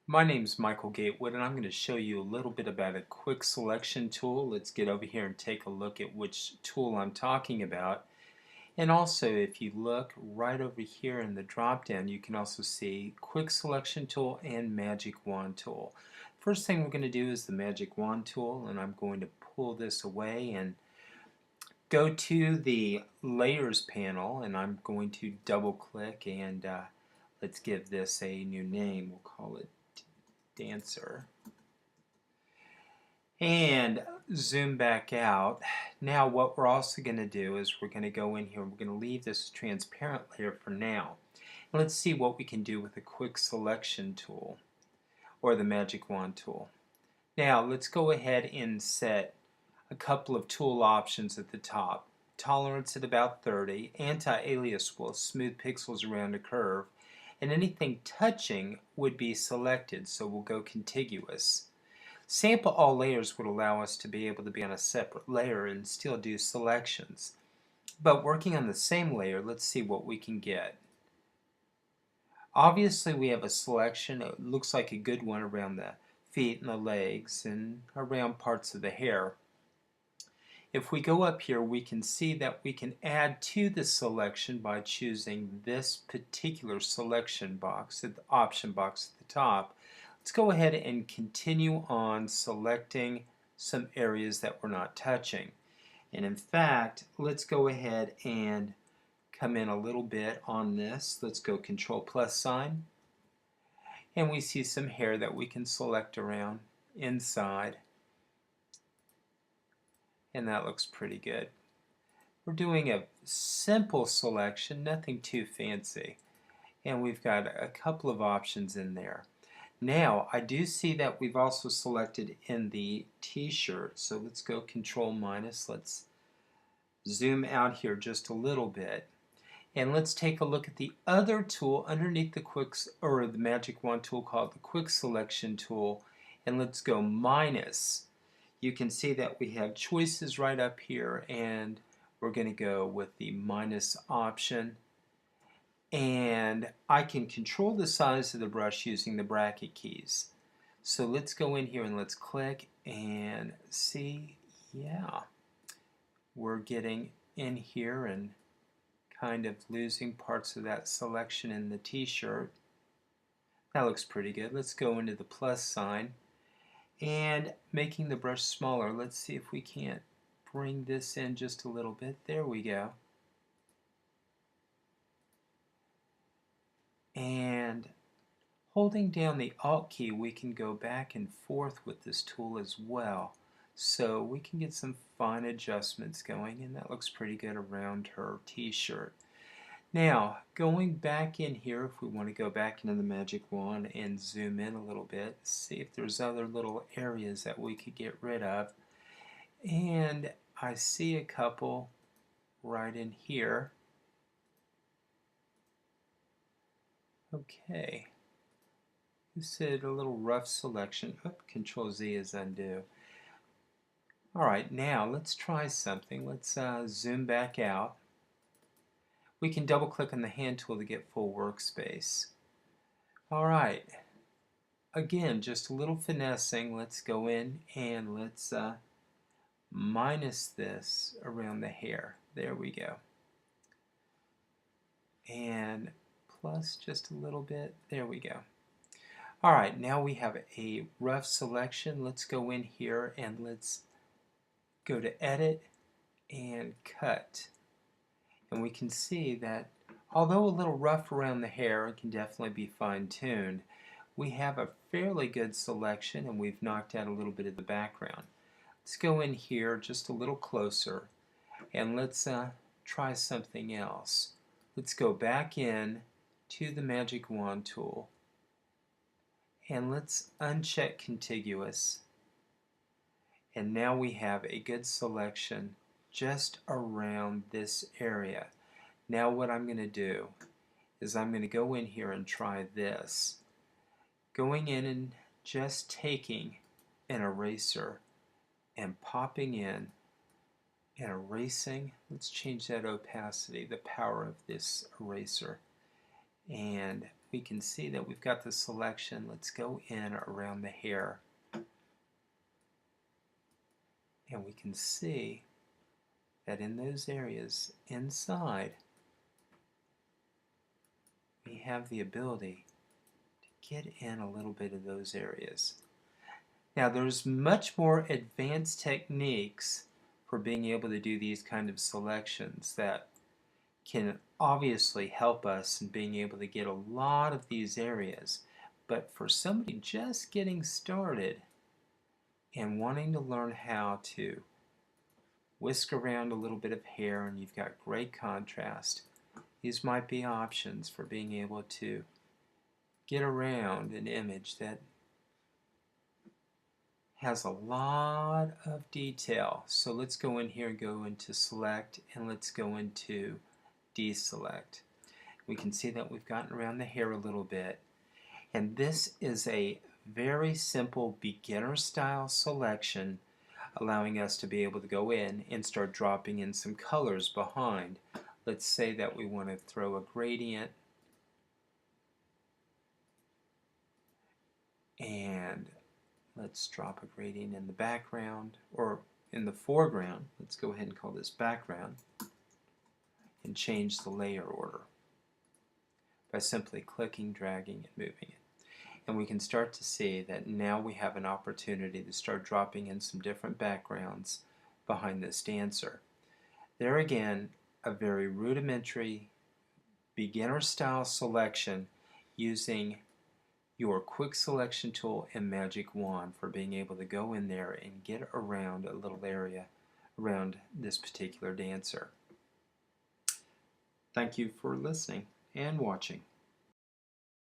My name's Michael Gatewood, and I'm going to show you a little bit about a quick selection tool. Let's get over here and take a look at which tool I'm talking about. And also, if you look right over here in the drop down, you can also see quick selection tool and magic wand tool. First thing we're going to do is the magic wand tool, and I'm going to pull this away and go to the layers panel, and I'm going to double click and let's give this a new name. We'll call it Dancer, and zoom back out. Now what we're also going to do is we're going to go in here and we're going to leave this transparent layer for now. And let's see what we can do with the quick selection tool or the magic wand tool. Now let's go ahead and set a couple of tool options at the top. Tolerance at about 30, anti-alias will smooth pixels around a curve, and anything touching would be selected, so we'll go contiguous. Sample all layers would allow us to be able to be on a separate layer and still do selections. But working on the same layer, let's see what we can get. Obviously we have a selection. It looks like a good one around the feet and the legs and around parts of the hair. If we go up here, we can see that we can add to the selection by choosing this particular selection box, the option box at the top. Let's go ahead and continue on selecting some areas that we're not touching. And in fact, let's go ahead and come in a little bit on this. Let's go Control plus sign. And we see some hair that we can select around inside. And that looks pretty good. We're doing a simple selection, nothing too fancy. And we've got a couple of options in there. Now, I do see that we've also selected in the t-shirt, so let's go Control minus. Let's zoom out here just a little bit. And let's take a look at the other tool underneath the magic wand tool called the quick selection tool. And let's go minus. You can see that we have choices right up here, and we're going to go with the minus option. And I can control the size of the brush using the bracket keys. So let's go in here and let's click and see, yeah, we're getting in here and kind of losing parts of that selection in the t-shirt. That looks pretty good. Let's go into the plus sign and making the brush smaller. Let's see if we can't bring this in just a little bit. There we go. And holding down the Alt key, we can go back and forth with this tool as well. So we can get some fine adjustments going, and that looks pretty good around her t-shirt. Now, going back in here, if we want to go back into the magic wand and zoom in a little bit, see if there's other little areas that we could get rid of. And I see a couple right in here. Okay. This is a little rough selection. Oh, Control Z is undo. Alright, now let's try something. Let's zoom back out. We can double click on the hand tool to get full workspace. Alright, again, just a little finessing. Let's go in and let's minus this around the hair. There we go. And plus just a little bit. There we go. Alright, now we have a rough selection. Let's go in here and let's go to Edit and Cut. And we can see that although a little rough around the hair, it can definitely be fine-tuned. We have a fairly good selection, and we've knocked out a little bit of the background. Let's go in here just a little closer, and let's try something else. Let's go back in to the magic wand tool, and let's uncheck contiguous. And now we have a good selection just around this area. Now what I'm going to do is I'm going to go in here and try this. Going in and just taking an eraser and popping in and erasing. Let's change that opacity, the power of this eraser. And we can see that we've got the selection. Let's go in around the hair. And we can see that in those areas inside, we have the ability to get in a little bit of those areas. Now there's much more advanced techniques for being able to do these kind of selections that can obviously help us in being able to get a lot of these areas. But for somebody just getting started and wanting to learn how to whisk around a little bit of hair and you've got great contrast, these might be options for being able to get around an image that has a lot of detail. So let's go in here and go into select, and let's go into deselect. We can see that we've gotten around the hair a little bit, and this is a very simple beginner style selection, allowing us to be able to go in and start dropping in some colors behind. Let's say that we want to throw a gradient, and let's drop a gradient in the background, or in the foreground. Let's go ahead and call this background, and change the layer order by simply clicking, dragging, and moving it. And we can start to see that now we have an opportunity to start dropping in some different backgrounds behind this dancer. There again, a very rudimentary beginner style selection using your quick selection tool and magic wand for being able to go in there and get around a little area around this particular dancer. Thank you for listening and watching.